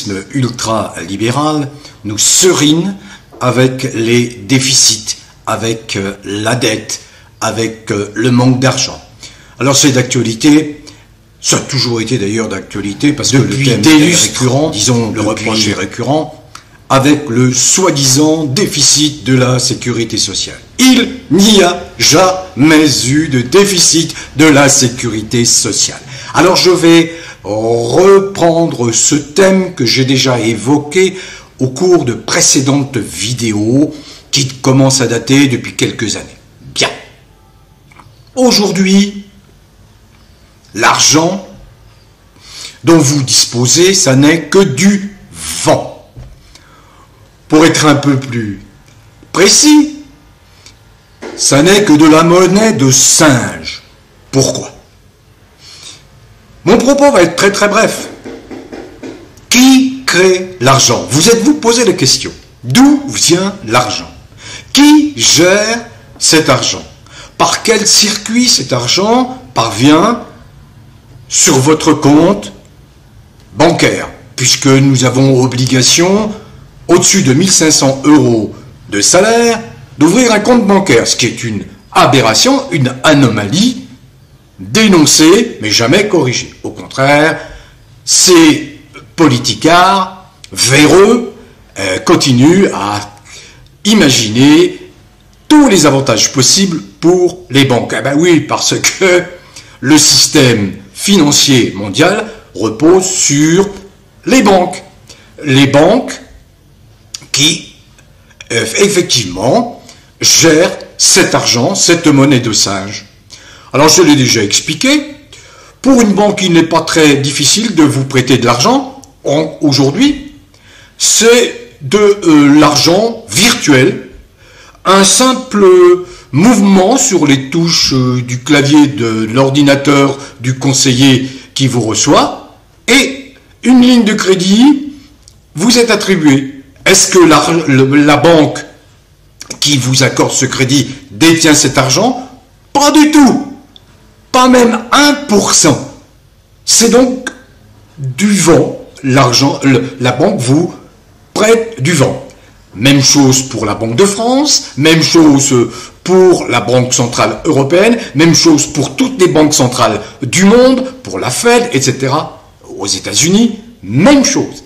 libéralisme ultra-libéral nous serine avec les déficits, avec la dette, avec le manque d'argent. Alors c'est d'actualité, ça a toujours été d'ailleurs d'actualité, parce que le thème est récurrent, disons le reproche est récurrent, avec le soi-disant déficit de la sécurité sociale. Il n'y a jamais eu de déficit de la sécurité sociale. Alors je vais reprendre ce thème que j'ai déjà évoqué au cours de précédentes vidéos qui commencent à dater depuis quelques années. Bien. Aujourd'hui, l'argent dont vous disposez, ça n'est que du vent. Pour être un peu plus précis, ça n'est que de la monnaie de singe. Pourquoi? Mon propos va être très très bref. Qui crée l'argent? Vous êtes-vous posé la question? D'où vient l'argent? Qui gère cet argent? Par quel circuit cet argent parvient sur votre compte bancaire? Puisque nous avons obligation, au-dessus de 1 500 € de salaire, d'ouvrir un compte bancaire, ce qui est une aberration, une anomalie, dénoncée, mais jamais corrigée. Au contraire, ces politicards véreux continuent à imaginer tous les avantages possibles pour les banques. Eh ben oui, parce que le système financier mondial repose sur les banques. Les banques qui, effectivement, gèrent cet argent, cette monnaie de singe. Alors, je l'ai déjà expliqué, pour une banque, il n'est pas très difficile de vous prêter de l'argent. Aujourd'hui, c'est de l'argent virtuel, un simple mouvement sur les touches du clavier de l'ordinateur du conseiller qui vous reçoit, et une ligne de crédit vous est attribuée. Est-ce que la banque qui vous accorde ce crédit détient cet argent? Pas du tout. Pas même 1%. C'est donc du vent. L'argent, la banque vous prête du vent. Même chose pour la Banque de France, même chose pour la Banque Centrale Européenne, même chose pour toutes les banques centrales du monde, pour la Fed, etc. Aux États-Unis, même chose.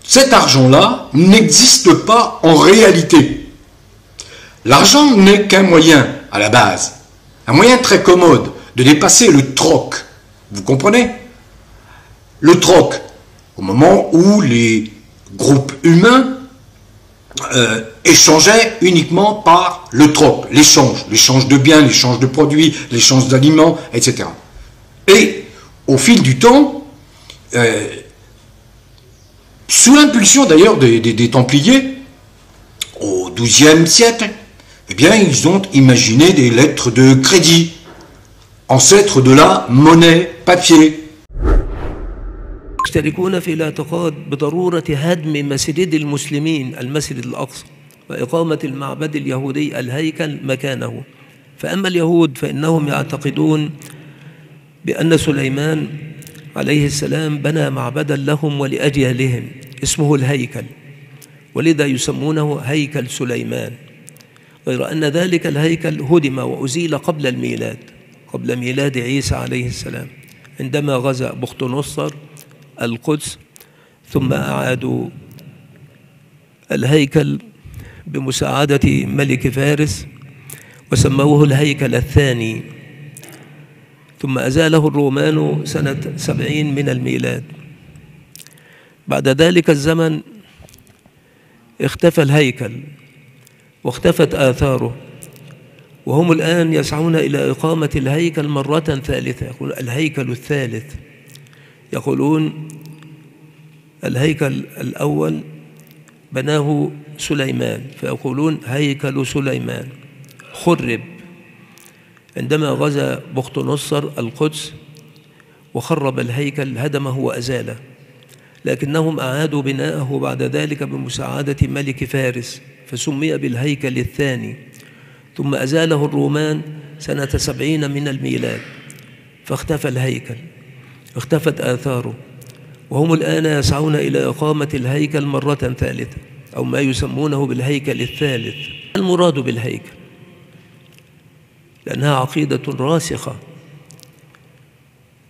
Cet argent-là n'existe pas en réalité. L'argent n'est qu'un moyen à la base, un moyen très commode de dépasser le troc. Vous comprenez? Le troc, au moment où les groupes humains échangeaient uniquement par le troc, l'échange de biens, l'échange de produits, l'échange d'aliments, etc. Et au fil du temps, sous l'impulsion d'ailleurs des Templiers, au XIIe siècle, eh bien, ils ont imaginé des lettres de crédit, ancêtres de la monnaie papier. يشتركون في الاعتقاد بضرورة هدم مسجد المسلمين المسجد الأقصى وإقامة المعبد اليهودي الهيكل مكانه. فأما اليهود فإنهم يعتقدون بأن سليمان عليه السلام بنى معبدا لهم ولأجيالهم اسمه الهيكل، ولذا يسمونه هيكل سليمان، غير أن ذلك الهيكل هدم وأزيل قبل الميلاد، قبل ميلاد عيسى عليه السلام، عندما غزا بختنصر القدس، ثم أعادوا الهيكل بمساعدة ملك فارس وسموه الهيكل الثاني، ثم أزاله الرومان سنة 70 من الميلاد. بعد ذلك الزمن اختفى الهيكل واختفت آثاره، وهم الآن يسعون إلى إقامة الهيكل مرة ثالثة، يقول الهيكل الثالث. يقولون الهيكل الأول بناه سليمان، فيقولون هيكل سليمان خرب عندما غزا بختنصر القدس وخرب الهيكل، هدمه وأزاله، لكنهم أعادوا بناءه بعد ذلك بمساعدة ملك فارس، فسمي بالهيكل الثاني، ثم أزاله الرومان سنة 70 من الميلاد، فاختفى الهيكل، اختفت آثاره، وهم الآن يسعون إلى إقامة الهيكل مرة ثالثة أو ما يسمونه بالهيكل الثالث. المراد بالهيكل لأنها عقيدة راسخة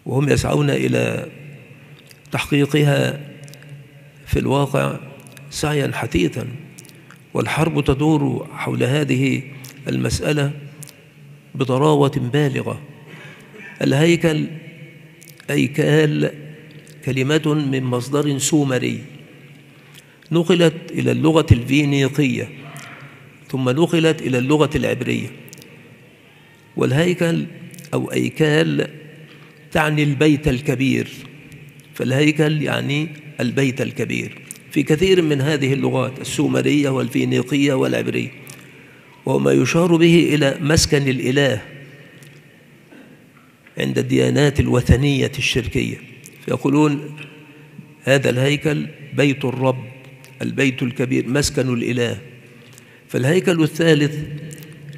وهم يسعون إلى تحقيقها في الواقع سعيا حثيثا، والحرب تدور حول هذه المسألة بضراوة بالغة. الهيكل هيكال كلمة من مصدر سومري نقلت إلى اللغة الفينيقية ثم نقلت إلى اللغة العبرية، والهيكل أو أيكال تعني البيت الكبير، فالهيكل يعني البيت الكبير في كثير من هذه اللغات السومرية والفينيقية والعبرية، وما يشار به إلى مسكن الإله عند الديانات الوثنية الشركية، فيقولون هذا الهيكل بيت الرب، البيت الكبير، مسكن الإله. فالهيكل الثالث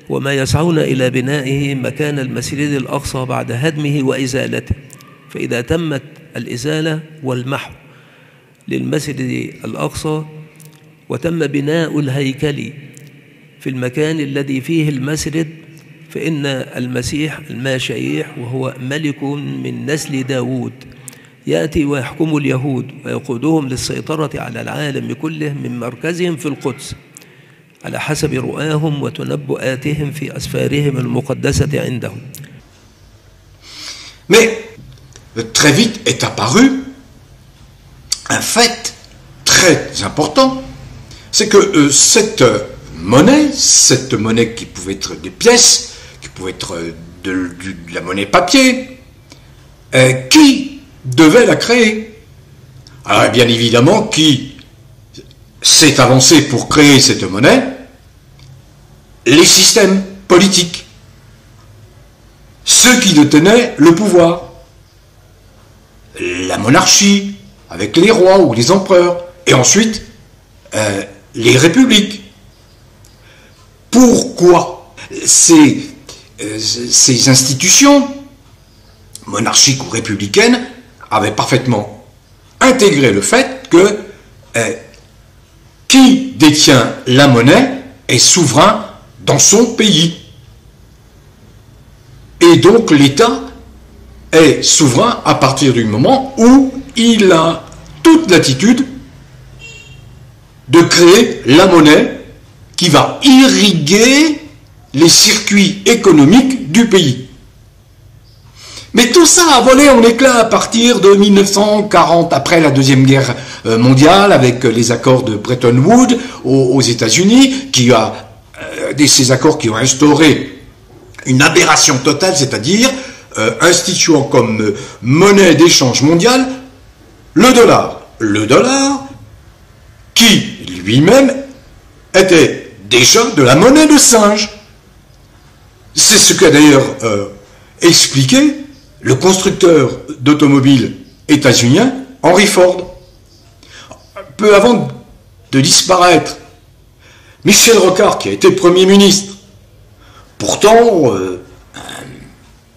وما يسعون إلى بنائه مكان المسجد الأقصى بعد هدمه وإزالته، فإذا تمت الإزالة والمحو للمسجد الأقصى وتم بناء الهيكل في المكان الذي فيه المسجد، فإن المسيح الماشيح وهو ملك من نسل داود يأتي ويحكم اليهود ويقودهم للسيطرة على العالم كله من مركزهم في القدس على حسب رؤاهم وتنبؤاتهم في أسفارهم المقدسة عندهم. Mais très vite est apparu un fait très important, c'est que cette monnaie qui pouvait être des pièces, qui pouvait être de la monnaie papier, qui devait la créer? Alors bien évidemment, qui s'est avancé pour créer cette monnaie? Les systèmes politiques, ceux qui détenaient le pouvoir, la monarchie, avec les rois ou les empereurs, et ensuite les républiques. Pourquoi ces institutions, monarchiques ou républicaines, avaient parfaitement intégré le fait que qui détient la monnaie est souverain dans son pays. Et donc l'État est souverain à partir du moment où il a toute l'attitude de créer la monnaie qui va irriguer les circuits économiques du pays. Mais tout ça a volé en éclats à partir de 1940, après la Deuxième Guerre mondiale, avec les accords de Bretton Woods aux États-Unis, ces accords qui ont instauré une aberration totale, c'est-à-dire instituant comme monnaie d'échange mondiale le dollar. Le dollar qui lui-même était déjà de la monnaie de singe. C'est ce qu'a d'ailleurs expliqué le constructeur d'automobiles états-unien Henry Ford. Peu avant de disparaître, Michel Rocard, qui a été Premier ministre, pourtant un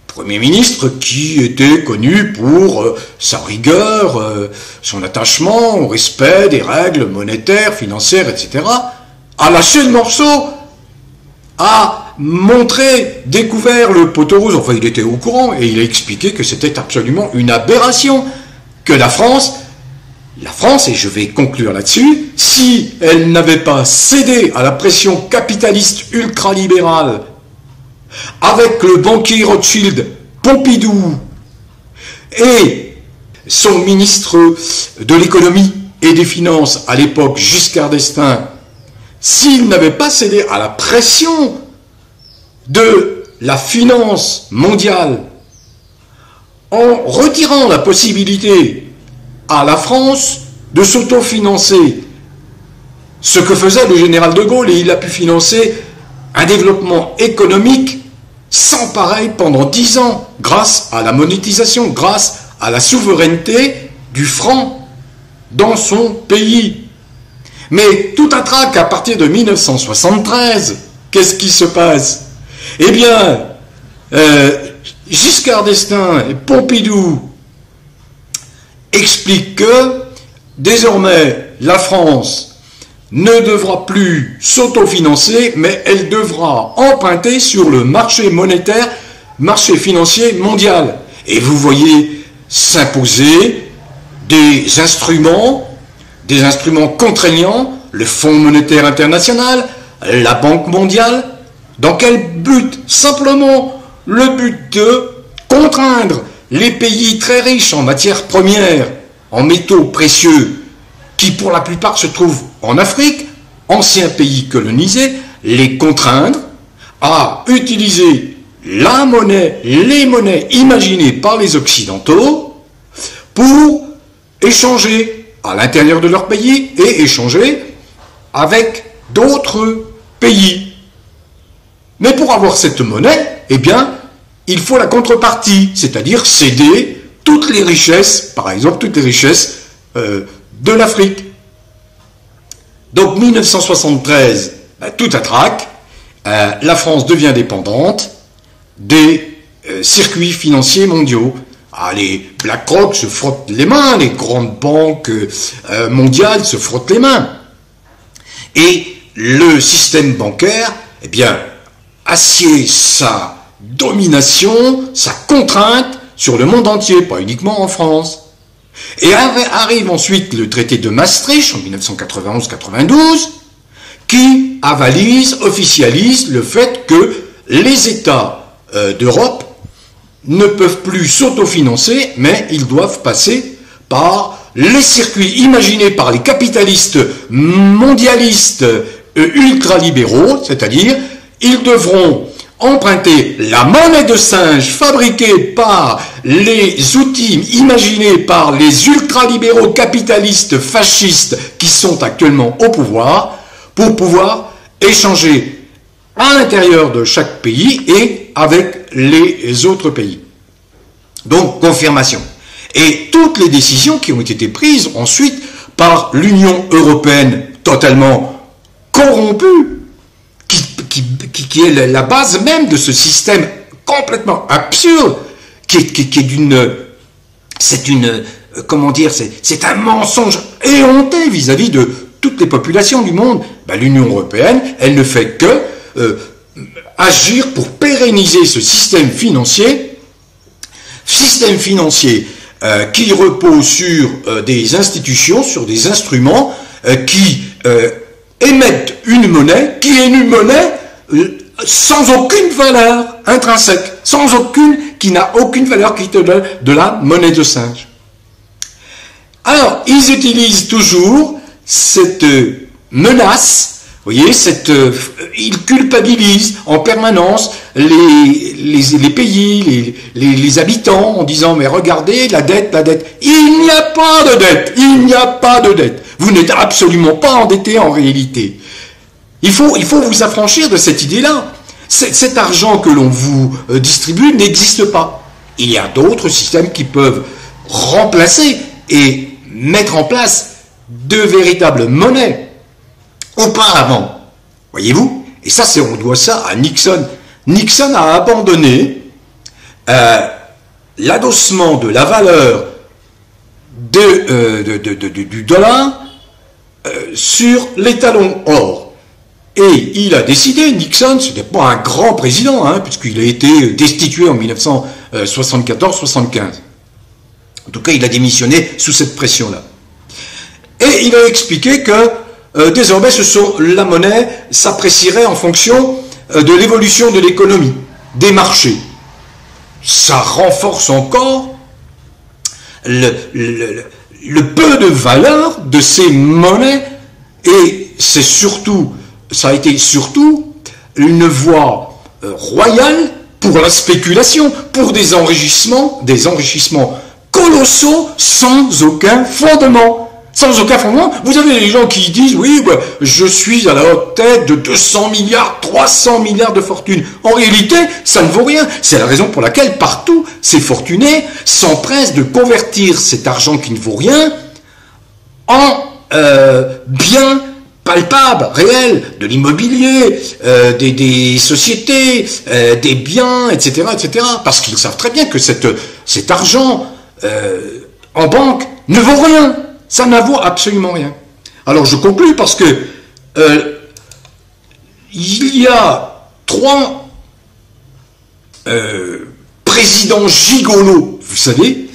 Premier ministre qui était connu pour sa rigueur, son attachement au respect des règles monétaires, financières, etc., a lâché le morceau, a découvert le poteau rose, enfin il était au courant, et il a expliqué que c'était absolument une aberration, que la France, et je vais conclure là-dessus, si elle n'avait pas cédé à la pression capitaliste ultralibérale avec le banquier Rothschild Pompidou et son ministre de l'économie et des finances à l'époque, Giscard d'Estaing, s'il n'avait pas cédé à la pression de la finance mondiale en retirant la possibilité à la France de s'autofinancer, ce que faisait le général de Gaulle, et il a pu financer un développement économique sans pareil pendant 10 ans, grâce à la monétisation, grâce à la souveraineté du franc dans son pays. Mais tout un trac à partir de 1973, qu'est-ce qui se passe? Eh bien, Giscard d'Estaing et Pompidou, explique que désormais la France ne devra plus s'autofinancer, mais elle devra emprunter sur le marché monétaire, marché financier mondial. Et vous voyez s'imposer des instruments contraignants, le Fonds monétaire international, la Banque mondiale. Dans quel but? Simplement le but de contraindre les pays très riches en matières premières, en métaux précieux, qui pour la plupart se trouvent en Afrique, anciens pays colonisés, les contraindre à utiliser la monnaie, les monnaies imaginées par les Occidentaux pour échanger à l'intérieur de leur pays et échanger avec d'autres pays. Mais pour avoir cette monnaie, eh bien, il faut la contrepartie, c'est-à-dire céder toutes les richesses, par exemple toutes les richesses de l'Afrique. Donc 1973, tout attraque, la France devient dépendante des circuits financiers mondiaux. Ah, les BlackRock se frottent les mains, les grandes banques mondiales se frottent les mains. Et le système bancaire, eh bien, assied sa domination, sa contrainte sur le monde entier, pas uniquement en France. Et arrive ensuite le traité de Maastricht en 1991-92, qui avalise, officialise le fait que les États d'Europe ne peuvent plus s'autofinancer, mais ils doivent passer par les circuits imaginés par les capitalistes mondialistes ultralibéraux, c'est-à-dire ils devront emprunter la monnaie de singe fabriquée par les outils imaginés par les ultralibéraux capitalistes fascistes qui sont actuellement au pouvoir pour pouvoir échanger à l'intérieur de chaque pays et avec les autres pays. Donc, confirmation. Et toutes les décisions qui ont été prises ensuite par l'Union européenne totalement corrompue, qui est la base même de ce système complètement absurde, qui est d'une... comment dire, c'est un mensonge éhonté vis-à-vis de toutes les populations du monde. L'Union européenne, elle ne fait que agir pour pérenniser ce système financier qui repose sur des institutions, sur des instruments qui émettent une monnaie, qui est une monnaie sans aucune valeur intrinsèque, qui n'a aucune valeur qui te donne de la monnaie de singe. Alors, ils utilisent toujours cette menace, vous voyez, ils culpabilisent en permanence les pays, les habitants, en disant, mais regardez, la dette, il n'y a pas de dette, vous n'êtes absolument pas endetté en réalité. Il faut vous affranchir de cette idée-là. Cet argent que l'on vous distribue n'existe pas. Il y a d'autres systèmes qui peuvent remplacer et mettre en place de véritables monnaies. Auparavant, voyez-vous, et ça, on doit ça à Nixon. Nixon a abandonné l'adossement de la valeur du dollar sur l'étalon or. Et il a décidé, Nixon, ce n'est pas un grand président, puisqu'il a été destitué en 1974-75. En tout cas, il a démissionné sous cette pression-là. Et il a expliqué que désormais, la monnaie s'apprécierait en fonction de l'évolution de l'économie, des marchés. Ça renforce encore le peu de valeur de ces monnaies, et ça a été surtout une voie royale pour la spéculation, pour des enrichissements colossaux sans aucun fondement. Vous avez des gens qui disent, oui, je suis à la haute tête de 200 milliards, 300 milliards de fortune. En réalité, ça ne vaut rien. C'est la raison pour laquelle partout, ces fortunés s'empressent de convertir cet argent qui ne vaut rien en biens palpables, réels, de l'immobilier, des sociétés, des biens, etc., etc. Parce qu'ils savent très bien que cet argent en banque ne vaut rien. Ça ne vaut absolument rien. Alors je conclus parce que il y a 3 présidents gigolos, vous savez,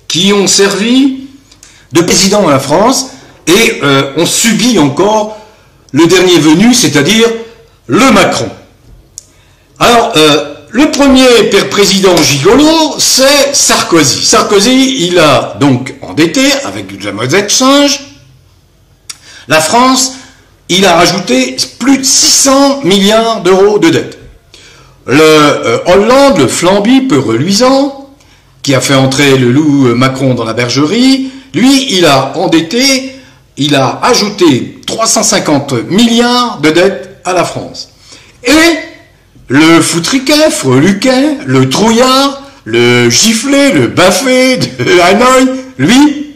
qui ont servi de président à la France et ont subi encore le dernier venu, c'est-à-dire le Macron. Alors, le premier président gigolo, c'est Sarkozy. Sarkozy, il a donc endetté, avec de la monnaie de singe, la France, il a rajouté plus de 600 milliards d'euros de dette. Le Hollande, le flamby peu reluisant, qui a fait entrer le loup Macron dans la bergerie, lui, il a endetté, il a ajouté 350 milliards de dettes à la France. Et le foutriquet, freluquet, le trouillard, le giflé, le baffé de Hanoï, lui,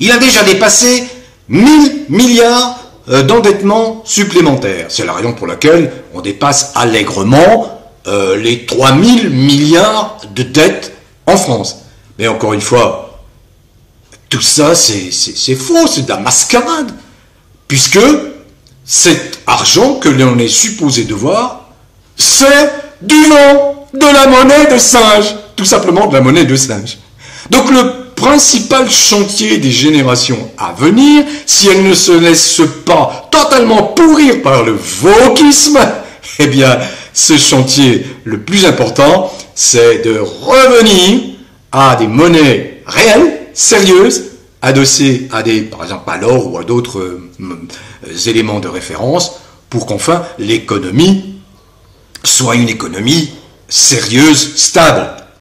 il a déjà dépassé 1000 milliards d'endettement supplémentaire. C'est la raison pour laquelle on dépasse allègrement les 3000 milliards de dettes en France. Mais encore une fois, tout ça c'est faux, c'est de la mascarade, puisque cet argent que l'on est supposé devoir, c'est du vent, de la monnaie de singe, tout simplement de la monnaie de singe. Donc le principal chantier des générations à venir, si elles ne se laissent pas totalement pourrir par le wokisme, eh bien, ce chantier le plus important, c'est de revenir à des monnaies réelles, sérieuses, adossées à des, par exemple, à l'or ou à d'autres éléments de référence, pour qu'enfin l'économie soit une économie sérieuse, stable.